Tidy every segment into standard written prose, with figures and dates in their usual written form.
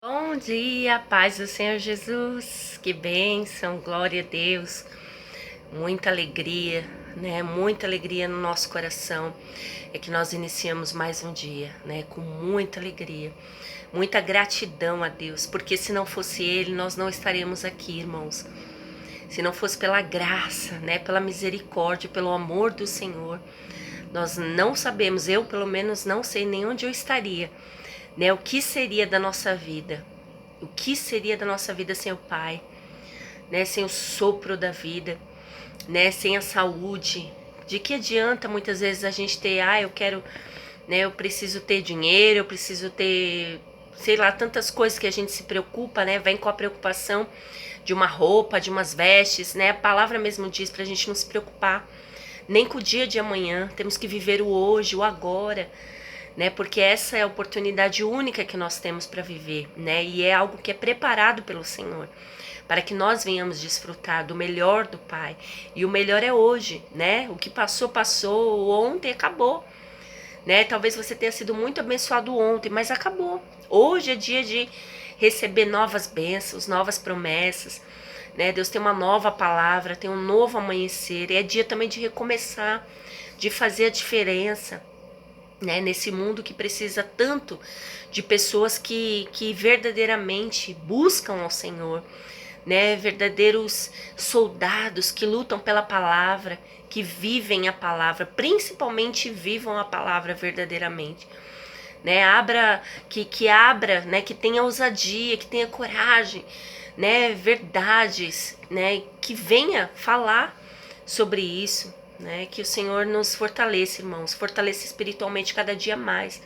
Bom dia, paz do Senhor Jesus, que bênção, glória a Deus, muita alegria, né? Muita alegria no nosso coração é que nós iniciamos mais um dia, né? Com muita alegria, muita gratidão a Deus, porque se não fosse Ele, nós não estaríamos aqui, irmãos. Se não fosse pela graça, né? Pela misericórdia, pelo amor do Senhor, nós não sabemos, eu pelo menos não sei nem onde eu estaria, né? O que seria da nossa vida? O que seria da nossa vida sem o Pai, né? Sem o sopro da vida, né? Sem a saúde. De que adianta muitas vezes a gente ter, eu quero, né? Eu preciso ter dinheiro, eu preciso ter, sei lá, tantas coisas que a gente se preocupa, né? Vem com a preocupação de uma roupa, de umas vestes, né? A palavra mesmo diz pra gente não se preocupar nem com o dia de amanhã. Temos que viver o hoje, o agora, né? Porque essa é a oportunidade única que nós temos para viver, né? E é algo que é preparado pelo Senhor, para que nós venhamos desfrutar do melhor do Pai. E o melhor é hoje, né? O que passou, passou, ontem acabou, né? Talvez você tenha sido muito abençoado ontem, mas acabou. Hoje é dia de receber novas bênçãos, novas promessas, né? Deus tem uma nova palavra, tem um novo amanhecer. E é dia também de recomeçar, de fazer a diferença, né, nesse mundo que precisa tanto de pessoas que verdadeiramente buscam ao Senhor, né, verdadeiros soldados que lutam pela palavra, que vivem a palavra, principalmente vivam a palavra verdadeiramente, né, abra, né, que tenha ousadia, que tenha coragem, né, verdades, né, que venha falar sobre isso, né? Que o Senhor nos fortaleça, irmãos, fortaleça espiritualmente cada dia mais,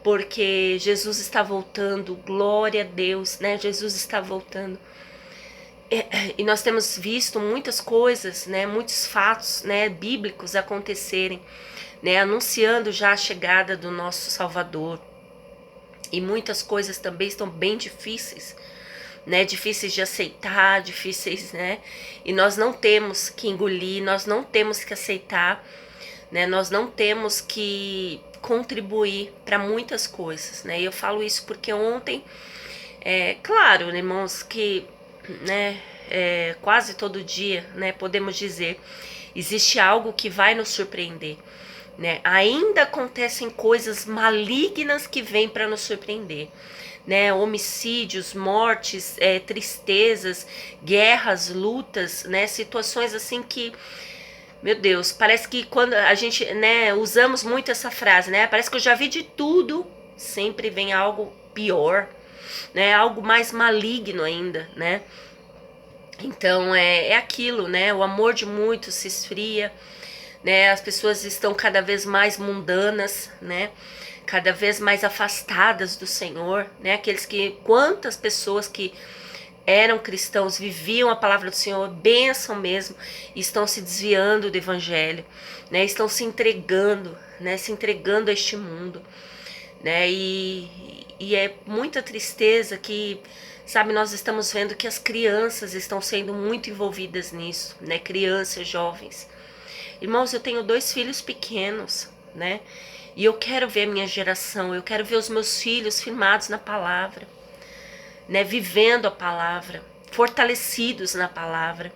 porque Jesus está voltando, glória a Deus, né? Jesus está voltando. E nós temos visto muitas coisas, né? Muitos fatos, né? Bíblicos acontecerem, né? Anunciando já a chegada do nosso Salvador. E muitas coisas também estão bem difíceis, né, difíceis de aceitar, difíceis, né, e nós não temos que engolir, nós não temos que aceitar, né, nós não temos que contribuir para muitas coisas, né, e eu falo isso porque ontem, claro, irmãos, que, né, quase todo dia, né, podemos dizer, existe algo que vai nos surpreender, né, ainda acontecem coisas malignas que vêm para nos surpreender, né, homicídios, mortes, tristezas, guerras, lutas, né, situações assim que, meu Deus, parece que quando a gente, né, usamos muito essa frase, né, parece que eu já vi de tudo, sempre vem algo pior, né, algo mais maligno ainda, né. Então é aquilo, né, o amor de muitos se esfria, né, as pessoas estão cada vez mais mundanas, né, cada vez mais afastadas do Senhor, né? Aqueles que, quantas pessoas que eram cristãos, viviam a palavra do Senhor, bênção mesmo, estão se desviando do evangelho, né? Estão se entregando, né? Se entregando a este mundo, né? E é muita tristeza que, sabe, nós estamos vendo que as crianças estão sendo muito envolvidas nisso, né? Crianças, jovens. Irmãos, eu tenho 2 filhos pequenos, né? E eu quero ver a minha geração, eu quero ver os meus filhos firmados na palavra, né? Vivendo a palavra, fortalecidos na palavra,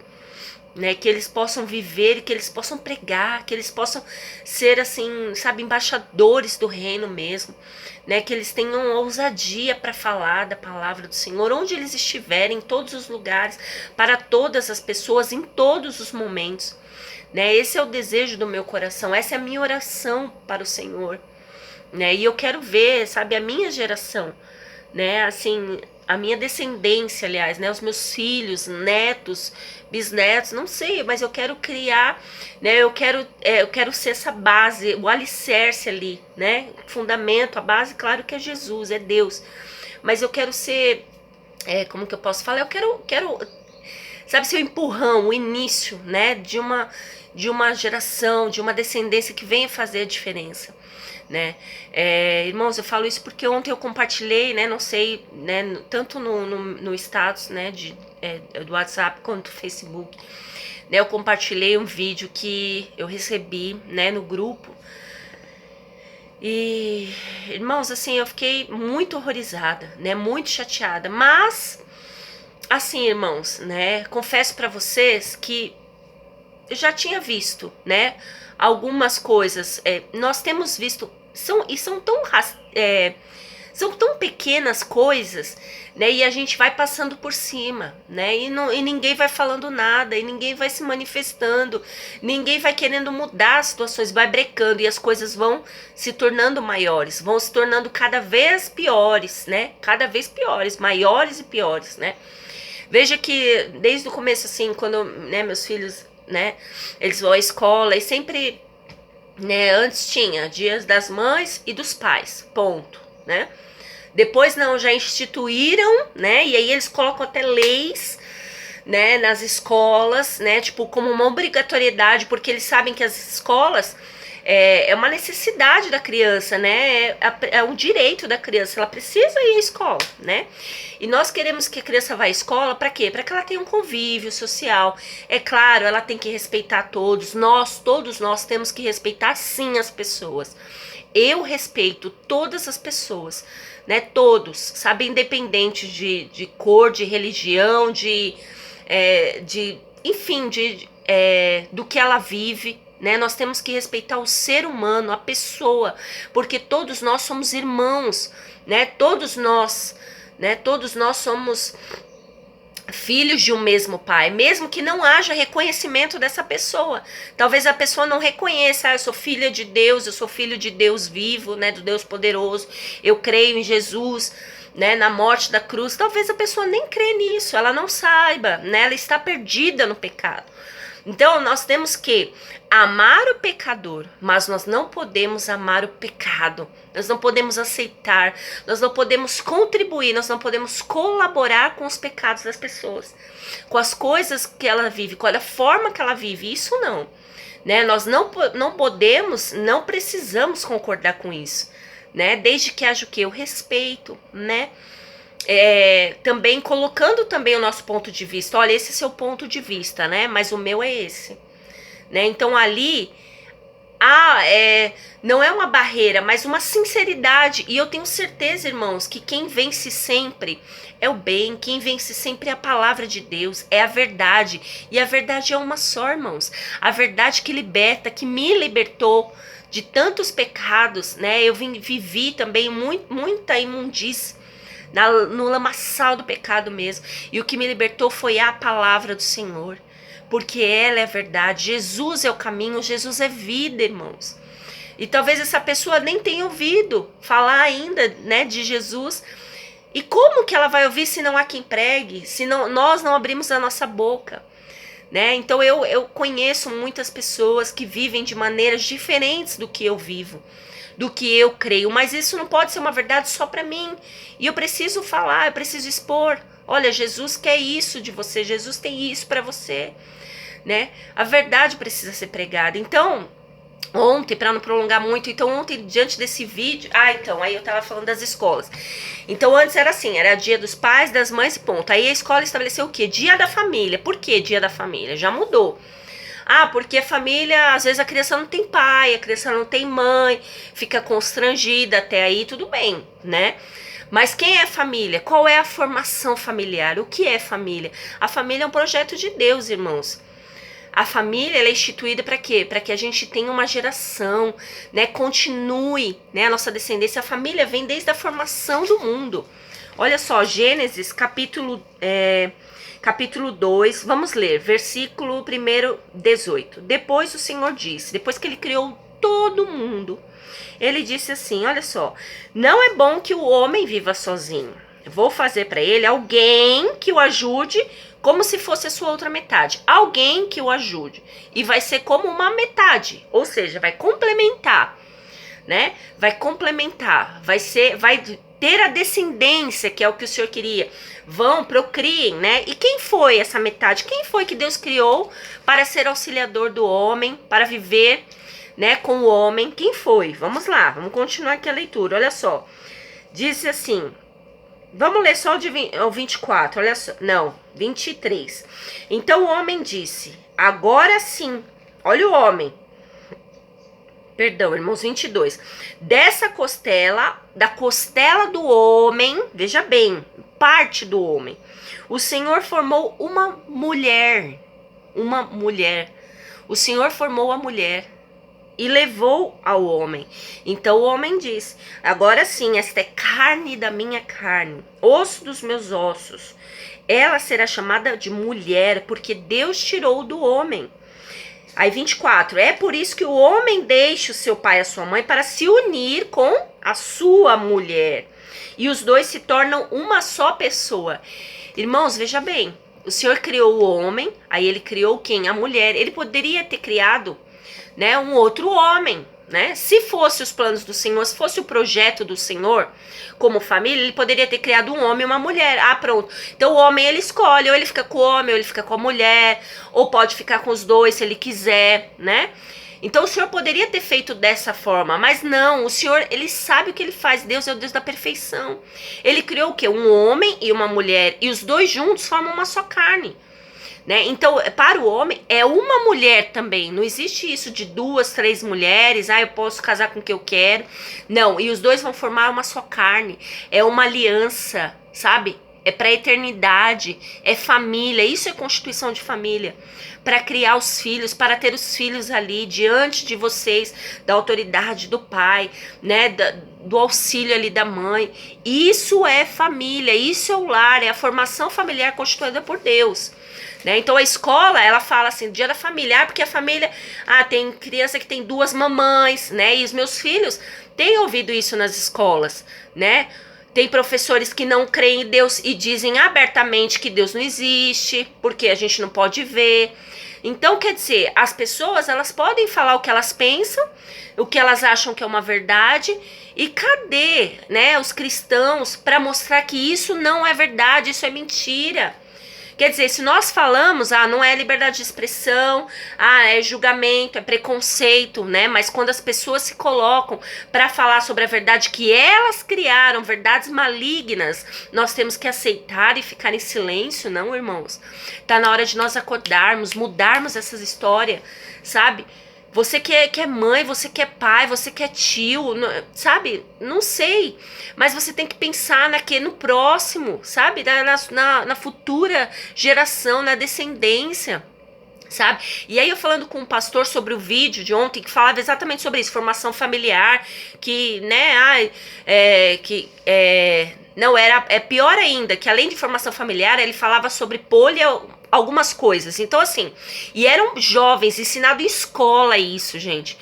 né? Que eles possam viver e que eles possam pregar, que eles possam ser assim, sabe, embaixadores do reino mesmo, né? Que eles tenham ousadia para falar da palavra do Senhor, onde eles estiverem, em todos os lugares, para todas as pessoas, em todos os momentos. Né? Esse é o desejo do meu coração, essa é a minha oração para o Senhor, né? E eu quero ver, sabe, a minha geração, né? Assim, a minha descendência, aliás, né? Os meus filhos, netos, bisnetos, não sei, mas eu quero criar, né? Eu quero ser essa base, o alicerce ali, né? O fundamento, a base, claro que é Jesus, é Deus, mas eu quero ser, como que eu posso falar? Eu quero sabe, seu empurrão, o início, né, de uma geração, de uma descendência que venha fazer a diferença, né. Irmãos, eu falo isso porque ontem eu compartilhei, né, não sei, né, tanto no status, né, do WhatsApp quanto do Facebook, né, eu compartilhei um vídeo que eu recebi, né, no grupo, E, irmãos, assim, eu fiquei muito horrorizada, né? Muito chateada. Mas, assim, irmãos, né? Confesso pra vocês que eu já tinha visto, né? Algumas coisas. Nós temos visto. São tão são tão pequenas coisas, né? E a gente vai passando por cima, né? E ninguém vai falando nada, e ninguém vai se manifestando, ninguém vai querendo mudar as situações, vai brecando, e as coisas vão se tornando maiores, vão se tornando cada vez piores, né? Cada vez piores, maiores e piores, né? Veja que desde o começo, assim, quando, né, meus filhos, né, eles vão à escola e sempre, né, antes tinha dias das mães e dos pais, ponto, né? Depois não, já instituíram, né? E aí eles colocam até leis, né, nas escolas, né, tipo, como uma obrigatoriedade, porque eles sabem que as escolas é uma necessidade da criança, né, é um direito da criança, ela precisa ir à escola, né, e nós queremos que a criança vá à escola para quê? Para que ela tenha um convívio social, é claro, ela tem que respeitar todos nós temos que respeitar sim as pessoas, eu respeito todas as pessoas, né, todos, sabe, independente de cor, de religião, enfim, do que ela vive, né? Nós temos que respeitar o ser humano, a pessoa, porque todos nós somos irmãos, né? Todos nós somos filhos de um mesmo pai, mesmo que não haja reconhecimento dessa pessoa. Talvez a pessoa não reconheça, eu sou filha de Deus, eu sou filho de Deus vivo, né, do Deus poderoso, eu creio em Jesus, né, na morte da cruz. Talvez a pessoa nem crê nisso, ela não saiba, né, ela está perdida no pecado. Então nós temos que amar o pecador, mas nós não podemos amar o pecado. Nós não podemos aceitar, nós não podemos contribuir, nós não podemos colaborar com os pecados das pessoas, com as coisas que ela vive, com a forma que ela vive. Isso não, né? Nós não podemos, não precisamos concordar com isso, né? Desde que haja o quê? O respeito, né? Também colocando também o nosso ponto de vista. Olha, esse é seu ponto de vista, né? Mas o meu é esse, né? Então ali não é uma barreira, mas uma sinceridade. E eu tenho certeza, irmãos, que quem vence sempre é o bem, quem vence sempre é a palavra de Deus, é a verdade. E a verdade é uma só, irmãos. A verdade que liberta, que me libertou de tantos pecados, né? Eu vivi também muita imundície no lamaçal do pecado mesmo. E o que me libertou foi a palavra do Senhor, porque ela é verdade. Jesus é o caminho, Jesus é vida, irmãos. E talvez essa pessoa nem tenha ouvido falar ainda, né, de Jesus. E como que ela vai ouvir se não há quem pregue, se nós não abrimos a nossa boca, né? Então eu conheço muitas pessoas que vivem de maneiras diferentes do que eu vivo, do que eu creio, mas isso não pode ser uma verdade só para mim. E eu preciso falar, eu preciso expor. Olha, Jesus quer isso de você, Jesus tem isso para você, né? A verdade precisa ser pregada. Então, ontem, para não prolongar muito, ontem, diante desse vídeo, aí eu tava falando das escolas. Então, antes era assim, era dia dos pais, das mães, ponto. Aí a escola estabeleceu o quê? Dia da família. Por que dia da família? Já mudou. Porque a família, às vezes a criança não tem pai, a criança não tem mãe, fica constrangida, até aí tudo bem, né? Mas quem é família? Qual é a formação familiar? O que é família? A família é um projeto de Deus, irmãos. A família, ela é instituída para quê? Para que a gente tenha uma geração, né? Continue, né? A nossa descendência. A família vem desde a formação do mundo. Olha só, Gênesis, capítulo 2, vamos ler, versículo 18. Depois o Senhor disse, depois que ele criou todo mundo, ele disse assim, olha só, não é bom que o homem viva sozinho. Vou fazer para ele alguém que o ajude como se fosse a sua outra metade. Alguém que o ajude. E vai ser como uma metade, ou seja, vai complementar, né? Vai complementar, vai ter a descendência, que é o que o Senhor queria. Procriem, né? E quem foi essa metade? Quem foi que Deus criou para ser auxiliador do homem, para viver, né, com o homem? Quem foi? Vamos lá, vamos continuar aqui a leitura, olha só. Diz assim, vamos ler só o 24, olha só, não, 23. Então o homem disse, agora sim, olha o homem. Perdão, irmãos, 22. Dessa costela, da costela do homem, veja bem, parte do homem, o Senhor formou uma mulher. Uma mulher. O Senhor formou a mulher e levou ao homem. Então o homem diz: agora sim, esta é carne da minha carne, osso dos meus ossos. Ela será chamada de mulher, porque Deus tirou do homem. Aí 24, é por isso que o homem deixa o seu pai e a sua mãe para se unir com a sua mulher. E os dois se tornam uma só pessoa. Irmãos, veja bem, o Senhor criou o homem, aí ele criou quem? A mulher. Ele poderia ter criado, né, um outro homem, né? Se fosse os planos do Senhor, se fosse o projeto do Senhor, como família, ele poderia ter criado um homem e uma mulher. Ah, pronto. Então o homem, ele escolhe, ou ele fica com o homem, ou ele fica com a mulher, ou pode ficar com os dois se ele quiser, né? Então o Senhor poderia ter feito dessa forma, mas não, o Senhor, ele sabe o que ele faz. Deus é o Deus da perfeição. Ele criou o quê? Um homem e uma mulher, e os dois juntos formam uma só carne. Né? Então, para o homem, é uma mulher também. Não existe isso de 2, 3 mulheres. Ah, eu posso casar com o que eu quero. Não, e os dois vão formar uma só carne. É uma aliança, sabe? É para a eternidade. É família. Isso é constituição de família. Para criar os filhos, para ter os filhos ali diante de vocês, da autoridade do pai, né? Do auxílio ali da mãe. Isso é família. Isso é o lar. É a formação familiar constituída por Deus. Né? Então a escola, ela fala assim, dia da família, porque a família, tem criança que tem 2 mamães, né? E os meus filhos têm ouvido isso nas escolas, né? Tem professores que não creem em Deus e dizem abertamente que Deus não existe, porque a gente não pode ver. Então, quer dizer, as pessoas, elas podem falar o que elas pensam, o que elas acham que é uma verdade, e cadê, né, os cristãos para mostrar que isso não é verdade, isso é mentira? Quer dizer, se nós falamos, não é liberdade de expressão, é julgamento, é preconceito, né? Mas quando as pessoas se colocam para falar sobre a verdade que elas criaram, verdades malignas, nós temos que aceitar e ficar em silêncio, não, irmãos? Tá na hora de nós acordarmos, mudarmos essas histórias, sabe? Você que é mãe, você que é pai, você que é tio, sabe? Não sei. Mas você tem que pensar no próximo, sabe? Na futura geração, na descendência, sabe? E aí eu falando com um pastor sobre o vídeo de ontem, que falava exatamente sobre isso, formação familiar, que, né, não, é pior ainda, que além de formação familiar, ele falava sobre algumas coisas. Então, assim, e eram jovens, ensinado em escola isso, gente,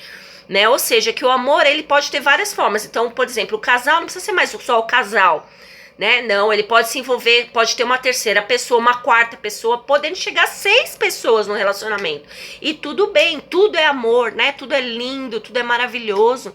né? Ou seja, que o amor, ele pode ter várias formas. Então, por exemplo, o casal não precisa ser mais só o casal, né? Não, ele pode se envolver, pode ter uma terceira pessoa, uma quarta pessoa, podendo chegar a 6 pessoas no relacionamento. E tudo bem, tudo é amor, né? Tudo é lindo, tudo é maravilhoso.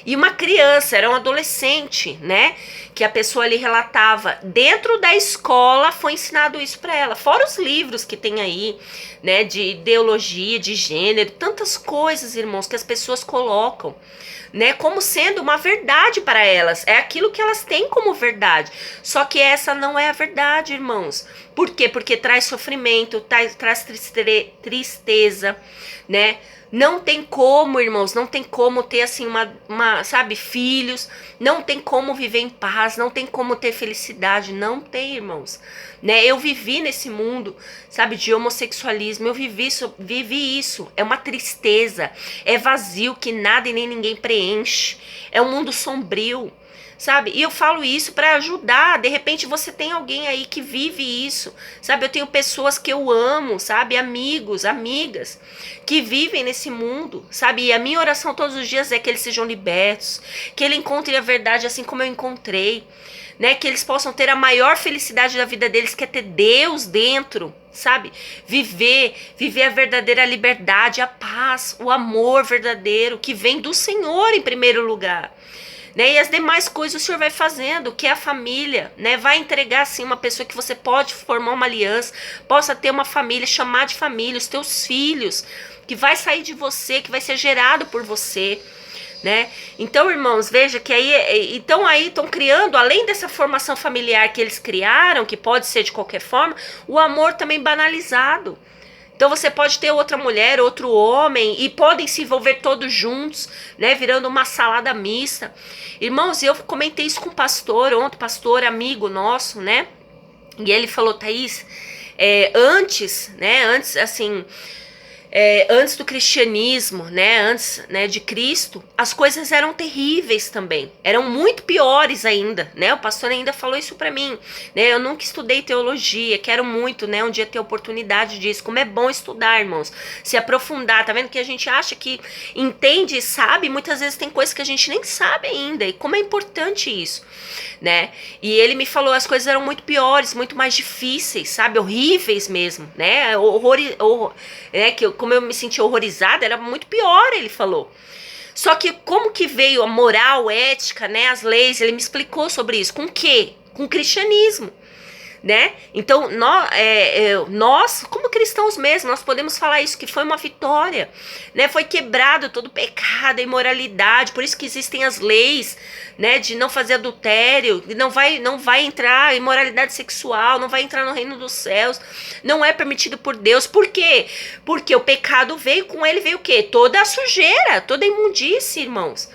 E uma criança, era um adolescente, né? Que a pessoa ali relatava, dentro da escola foi ensinado isso para ela. Fora os livros que tem aí, né? De ideologia, de gênero, tantas coisas, irmãos, que as pessoas colocam, né, como sendo uma verdade para elas. É aquilo que elas têm como verdade. Só que essa não é a verdade, irmãos. Por quê? Porque traz sofrimento, traz tristeza, né? Não tem como, irmãos, não tem como ter assim sabe, filhos, não tem como viver em paz, não tem como ter felicidade, não tem, irmãos, né? Eu vivi nesse mundo, sabe, de homossexualismo, eu vivi isso, é uma tristeza, é vazio que nada e nem ninguém preenche, é um mundo sombrio, sabe? E eu falo isso para ajudar. De repente você tem alguém aí que vive isso, sabe? Eu tenho pessoas que eu amo, sabe? Amigos, amigas que vivem nesse mundo, sabe? E a minha oração todos os dias é que eles sejam libertos, que eles encontrem a verdade assim como eu encontrei, né? Que eles possam ter a maior felicidade da vida deles, que é ter Deus dentro, sabe? Viver a verdadeira liberdade, a paz, o amor verdadeiro que vem do Senhor em primeiro lugar. Né? E as demais coisas o Senhor vai fazendo, que é a família, né? Vai entregar assim uma pessoa que você pode formar uma aliança, possa ter uma família, chamar de família, os teus filhos, que vai sair de você, que vai ser gerado por você, né? Então, irmãos, veja que aí estão criando, além dessa formação familiar que eles criaram, que pode ser de qualquer forma, o amor também banalizado. Então você pode ter outra mulher, outro homem, e podem se envolver todos juntos, né, virando uma salada mista. Irmãos, eu comentei isso com o pastor ontem, pastor amigo nosso, né, e ele falou, Thaís, antes, assim, antes do cristianismo, né, antes, né, de Cristo, as coisas eram terríveis também, eram muito piores ainda, né, o pastor ainda falou isso pra mim, né, eu nunca estudei teologia, quero muito, né, um dia ter oportunidade disso, como é bom estudar, irmãos, se aprofundar, tá vendo que a gente acha que entende e sabe, muitas vezes tem coisas que a gente nem sabe ainda, e como é importante isso, né, e ele me falou, as coisas eram muito piores, muito mais difíceis, sabe, horríveis mesmo, né, como eu me senti horrorizada, era muito pior, ele falou. Só que como que veio a moral, ética, né, as leis, ele me explicou sobre isso. Com o quê? Com o cristianismo, né? Então, nós, como cristãos mesmo, nós podemos falar isso, que foi uma vitória, né? Foi quebrado todo o pecado, a imoralidade, por isso que existem as leis, né, de não fazer adultério, não vai entrar imoralidade sexual, não vai entrar no reino dos céus, não é permitido por Deus. Por quê? Porque o pecado veio, com ele veio o quê? Toda a sujeira, toda a imundície, irmãos,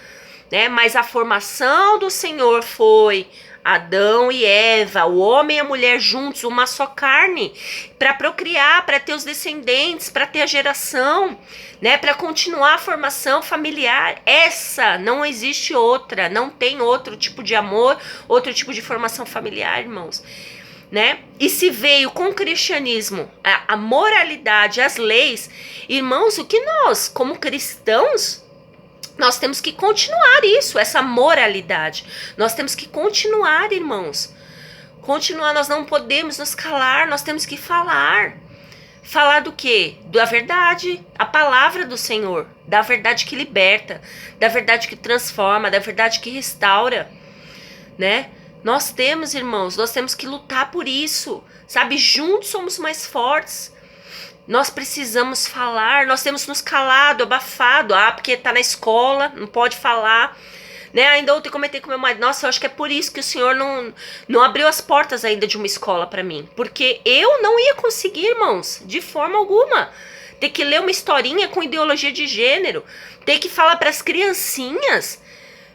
né? Mas a formação do Senhor foi Adão e Eva, o homem e a mulher juntos, uma só carne, para procriar, para ter os descendentes, para ter a geração, né, para continuar a formação familiar. Essa não existe outra, não tem outro tipo de amor, outro tipo de formação familiar, irmãos, né? E se veio com o cristianismo a moralidade, as leis, irmãos, o que nós, como cristãos, nós temos que continuar isso, essa moralidade. Nós temos que continuar, irmãos. Continuar, nós não podemos nos calar, nós temos que falar. Falar do quê? Da verdade, a palavra do Senhor, da verdade que liberta, da verdade que transforma, da verdade que restaura, né? Nós temos, irmãos, nós temos que lutar por isso, sabe? Juntos somos mais fortes. Nós precisamos falar, nós temos nos calado, abafado, porque tá na escola, não pode falar, né? Ainda ontem comentei com meu marido, nossa, eu acho que é por isso que o Senhor não abriu as portas ainda de uma escola para mim, porque eu não ia conseguir, irmãos, de forma alguma, ter que ler uma historinha com ideologia de gênero, ter que falar para as criancinhas.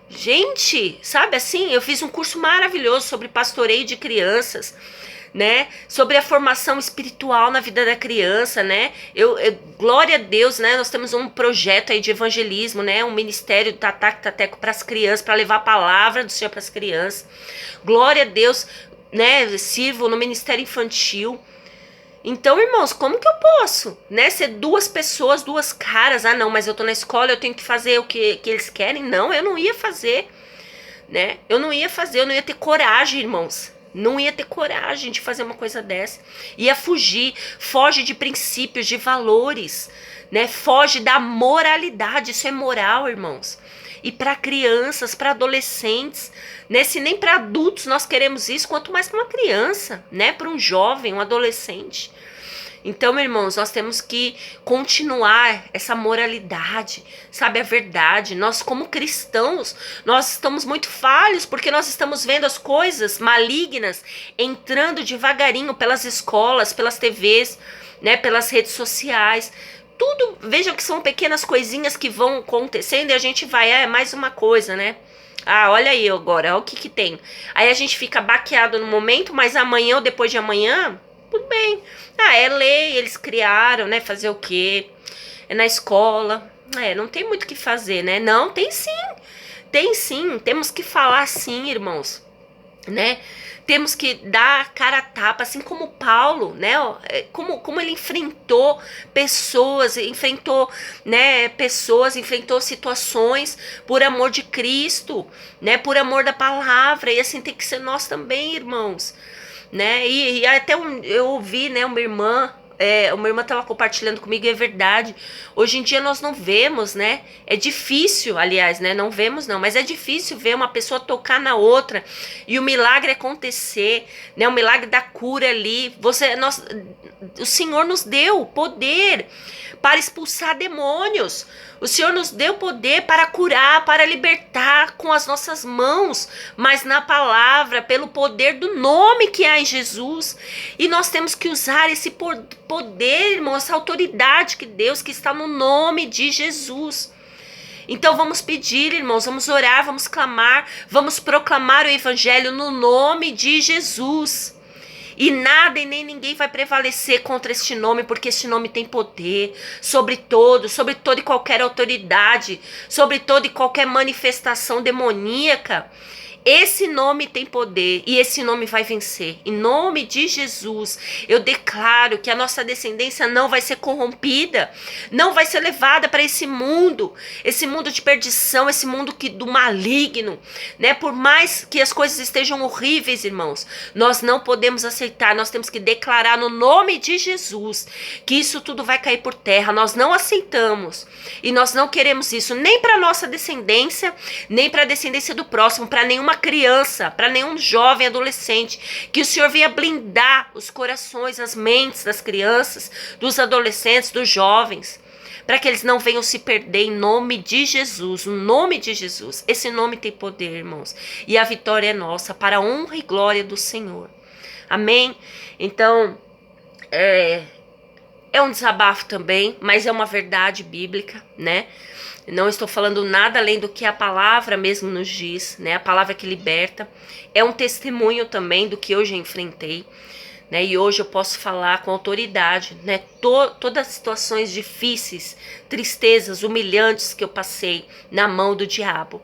Gente, sabe assim, eu fiz um curso maravilhoso sobre pastoreio de crianças, né, sobre a formação espiritual na vida da criança, né, glória a Deus, né, nós temos um projeto aí de evangelismo, né, um ministério do Tataque Tateco para as crianças, para levar a palavra do Senhor para as crianças, glória a Deus, né, sirvo no ministério infantil. Então, irmãos, como que eu posso, né, ser duas pessoas, duas caras? Ah, não, mas eu tô na escola, eu tenho que fazer o que eles querem? Não, eu não ia fazer, né, eu não ia ter coragem, irmãos. Não ia ter coragem de fazer uma coisa dessa. Ia fugir, foge de princípios, de valores, né? Foge da moralidade, isso é moral, irmãos. E para crianças, para adolescentes, né? Se nem para adultos nós queremos isso, quanto mais para uma criança, né? Para um jovem, um adolescente. Então, irmãos, nós temos que continuar essa moralidade, sabe, a verdade. Nós, como cristãos, nós estamos muito falhos porque nós estamos vendo as coisas malignas entrando devagarinho pelas escolas, pelas TVs, né, pelas redes sociais. Tudo, vejam que são pequenas coisinhas que vão acontecendo e a gente vai, é mais uma coisa, né? Ah, olha aí agora, olha o que tem. Aí a gente fica baqueado no momento, mas amanhã ou depois de amanhã, tudo bem. Ah, é lei, eles criaram, né? Fazer o quê? É na escola. Não tem muito o que fazer, né? Não, tem sim. Tem sim. Temos que falar sim, irmãos. Né? Temos que dar cara a tapa, assim como Paulo, né? Como ele enfrentou pessoas, enfrentou situações por amor de Cristo, né? Por amor da palavra. E assim tem que ser nós também, irmãos. Né? E até eu ouvi, né, uma irmã estava compartilhando comigo, e é verdade, hoje em dia nós não vemos, né, é difícil, aliás, né, não vemos não, mas é difícil ver uma pessoa tocar na outra e o milagre acontecer, né, o milagre da cura ali, o Senhor nos deu poder para expulsar demônios, o Senhor nos deu poder para curar, para libertar com as nossas mãos, mas na palavra, pelo poder do nome que há em Jesus. E nós temos que usar esse poder, irmão, essa autoridade que Deus, que está no nome de Jesus. Então vamos pedir, irmãos, vamos orar, vamos clamar, vamos proclamar o evangelho no nome de Jesus. E nada e nem ninguém vai prevalecer contra este nome, porque este nome tem poder sobre toda e qualquer autoridade, sobre toda e qualquer manifestação demoníaca. Esse nome tem poder e esse nome vai vencer. Em nome de Jesus, eu declaro que a nossa descendência não vai ser corrompida, não vai ser levada para esse mundo de perdição, esse mundo do maligno, né? Por mais que as coisas estejam horríveis, irmãos, nós não podemos aceitar, nós temos que declarar no nome de Jesus que isso tudo vai cair por terra. Nós não aceitamos e nós não queremos isso nem para nossa descendência, nem para a descendência do próximo, para nenhuma criança, para nenhum jovem, adolescente. Que o Senhor venha blindar os corações, as mentes das crianças, dos adolescentes, dos jovens, para que eles não venham se perder em nome de Jesus, no nome de Jesus. Esse nome tem poder, irmãos, e a vitória é nossa, para a honra e glória do Senhor. Amém? Então, é um desabafo também, mas é uma verdade bíblica, né? Não estou falando nada além do que a palavra mesmo nos diz, né? A palavra que liberta. É um testemunho também do que eu já enfrentei, né? E hoje eu posso falar com autoridade, né? Todas as situações difíceis, tristezas, humilhantes que eu passei na mão do diabo,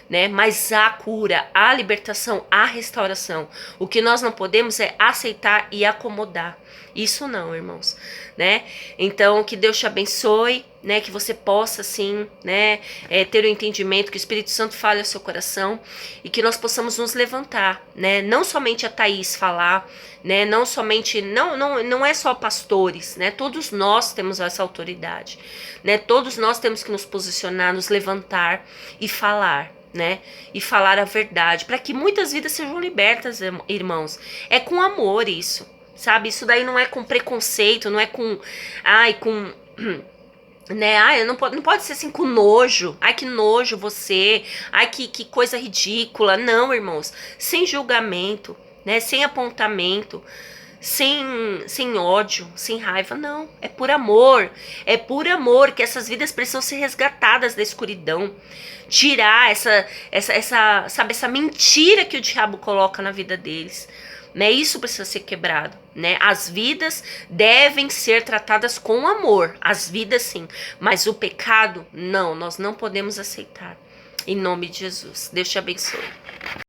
né? Mas há cura, há libertação, há restauração. O que nós não podemos é aceitar e acomodar. Isso não, irmãos, né? Então, que Deus te abençoe, né? Que você possa, sim, né? Ter o entendimento, que o Espírito Santo fale ao seu coração e que nós possamos nos levantar, né? Não somente a Thaís falar, né? Não somente, não é só pastores, né? Todos nós temos essa autoridade, né? Todos nós temos que nos posicionar, nos levantar e falar, né? E falar a verdade, para que muitas vidas sejam libertas, irmãos. É com amor isso. Sabe, isso daí não é com preconceito, não é com, né, não pode ser assim com nojo, que nojo você, que coisa ridícula, não, irmãos, sem julgamento, né, sem apontamento, sem ódio, sem raiva, não, é por amor que essas vidas precisam ser resgatadas da escuridão, tirar essa mentira que o diabo coloca na vida deles, né? Isso precisa ser quebrado, né? As vidas devem ser tratadas com amor, as vidas sim, mas o pecado, não, nós não podemos aceitar. Em nome de Jesus, Deus te abençoe.